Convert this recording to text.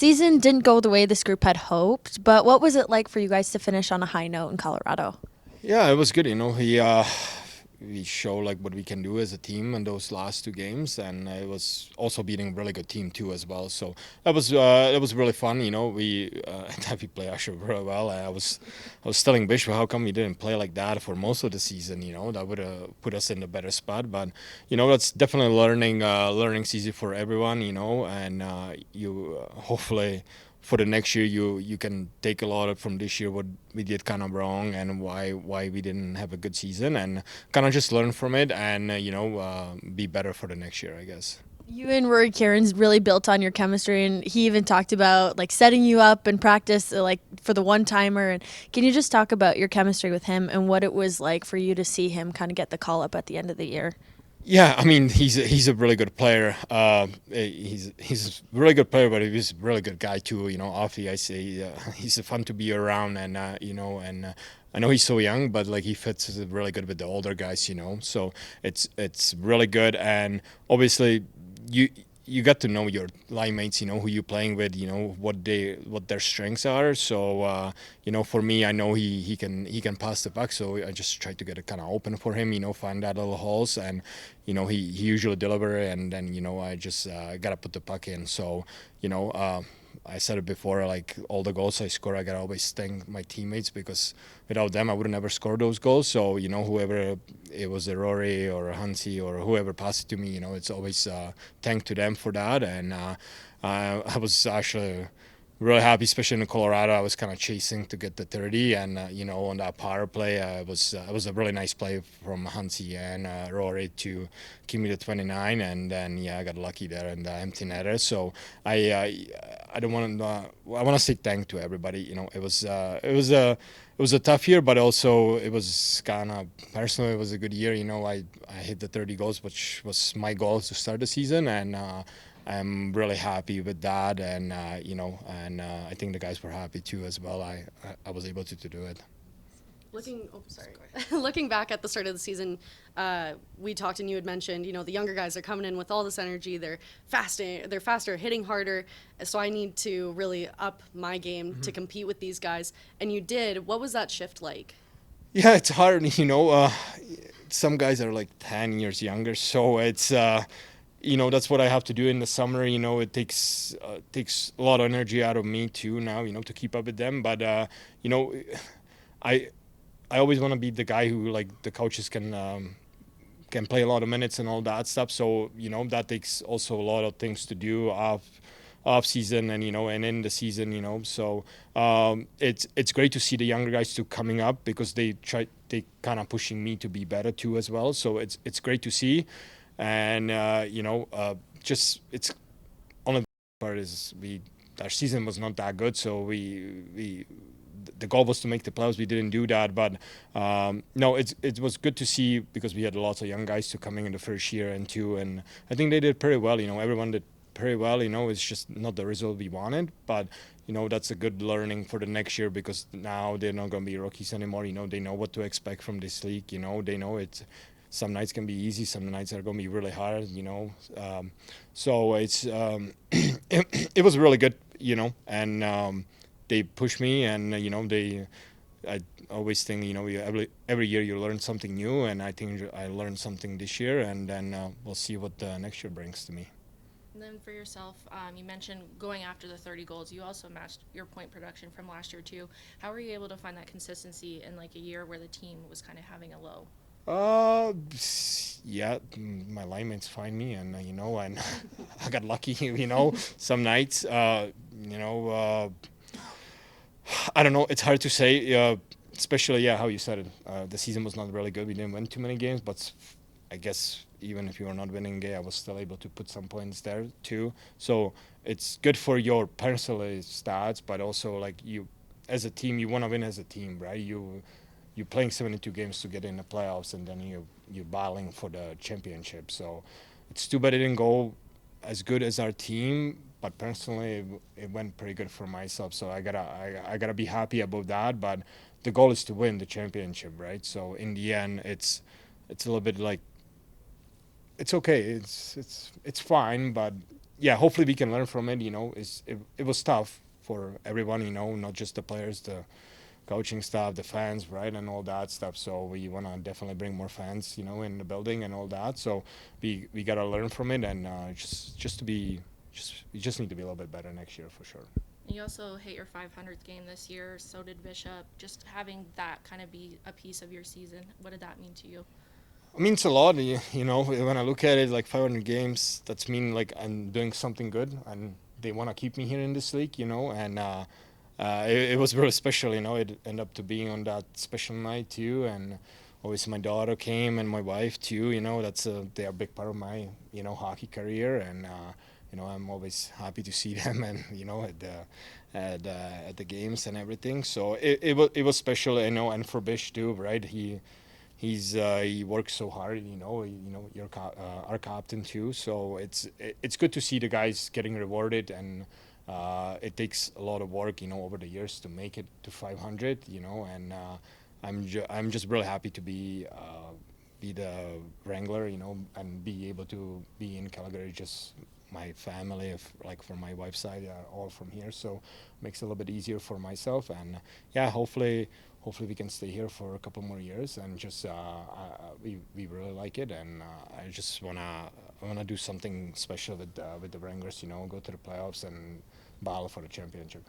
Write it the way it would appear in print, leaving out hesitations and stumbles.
season didn't go the way this group had hoped, but what was it like for you guys to finish on a high note in Colorado? Yeah, it was good. We show like what we can do as a team in those last two games, and it was also beating a really good team too as well. So that was really fun. We play actually really well. I was telling Bishop how come we didn't play like that for most of the season. That would have put us in a better spot. But that's definitely learning season for everyone. And you hopefully for the next year you can take a lot from this year what we did kind of wrong and why we didn't have a good season and kind of just learn from it and be better for the next year, I guess. You and Rory Cairns really built on your chemistry, and he even talked about like setting you up in practice, like for the one timer. And can you just talk about your chemistry with him and what it was like for you to see him kind of get the call up at the end of the year? Yeah, I mean he's a really good player. He's a really good player, but he's a really good guy too. Afi, I say he's fun to be around, and I know he's so young, but like he fits really good with the older guys. So it's really good, and obviously you you got to know your line mates, who you're playing with, what their strengths are. So for me, I know he can pass the puck, so I just try to get it kind of open for him, find that little holes, and he usually deliver, and then I just gotta put the puck in. So you know. I said it before, like all the goals I score, I gotta always thank my teammates because without them, I would have never scored those goals. So whoever it was, a Rory or a Hansi or whoever passed it to me, it's always thank to them for that. And I was actually really happy, especially in Colorado. I was kind of chasing to get the 30, and on that power play, it was a really nice play from Hansi and Rory to give me the 29, and then I got lucky there in the empty netter. So I don't want to. I want to say thank to everybody. It was a tough year, but also it was kind of personally it was a good year. I hit the 30 goals, which was my goal to start the season, and I'm really happy with that. And I think the guys were happy too as well. I was able to do it. Looking back at the start of the season, we talked and you had mentioned, the younger guys are coming in with all this energy. They're faster, hitting harder. So I need to really up my game to compete with these guys. And you did. What was that shift like? Yeah, it's hard. Some guys are like 10 years younger, so it's that's what I have to do in the summer. It takes a lot of energy out of me too now. To keep up with them, but you know, I I always want to be the guy who like the coaches can play a lot of minutes and all that stuff. So that takes also a lot of things to do off season and and in the season. So it's great to see the younger guys too coming up because they kind of pushing me to be better too as well. So it's great to see, and just it's on the part is we our season was not that good, so we the goal was to make the playoffs. We didn't do that, but no, it was good to see because we had lots of young guys to coming in the first year and two, and I think they did pretty well. Everyone did pretty well. It's just not the result we wanted, but that's a good learning for the next year because now they're not going to be rookies anymore. They know what to expect from this league. They know it's some nights can be easy, some nights are going to be really hard. So it's it was really good. And they push me, and they. I always think every year you learn something new, and I think I learned something this year, and then we'll see what the next year brings to me. And then for yourself, you mentioned going after the 30 goals. You also matched your point production from last year too. How were you able to find that consistency in like a year where the team was kind of having a low? Yeah, my linemates find me, and and I got lucky. Some nights, I don't know. It's hard to say, especially how you said it. The season was not really good. We didn't win too many games, but I guess even if you were not winning game, I was still able to put some points there too. So it's good for your personal stats, but also like you, as a team, you want to win as a team, right? You're playing 72 games to get in the playoffs, and then you're battling for the championship. So it's too bad it didn't go as good as our team, but personally, it went pretty good for myself. So I gotta be happy about that. But the goal is to win the championship, right? So in the end, it's a little bit like it's okay. It's fine, but yeah, hopefully we can learn from it. You know, it was tough for everyone. You know, not just the players, the coaching staff, the fans, right, and all that stuff. So we want to definitely bring more fans, you know, in the building and all that. So we gotta learn from it, and just to be we just need to be a little bit better next year for sure. You also hit your 500th game this year. So did Bishop. Just having that kind of be a piece of your season, what did that mean to you? It means a lot, you know. When I look at it, like 500 games, that's mean like I'm doing something good, and they want to keep me here in this league, you know. And it was really special, you know. It ended up to being on that special night too, and obviously my daughter came and my wife too. You know, they are a big part of my hockey career, and you know I'm always happy to see them, and you know at the games and everything. So it was special, you know, and for Bish too, right? He works so hard, you know. You're our captain too, so it's good to see the guys getting rewarded, and it takes a lot of work, you know, over the years to make it to 500, you know. And I'm just really happy to be the Wrangler, you know, and be able to be in Calgary. Just my family, like from my wife's side, are all from here, so makes it a little bit easier for myself. And yeah, hopefully we can stay here for a couple more years, and just we really like it, and I just wanna do something special with the Wranglers, you know, go to the playoffs and battle for the championship.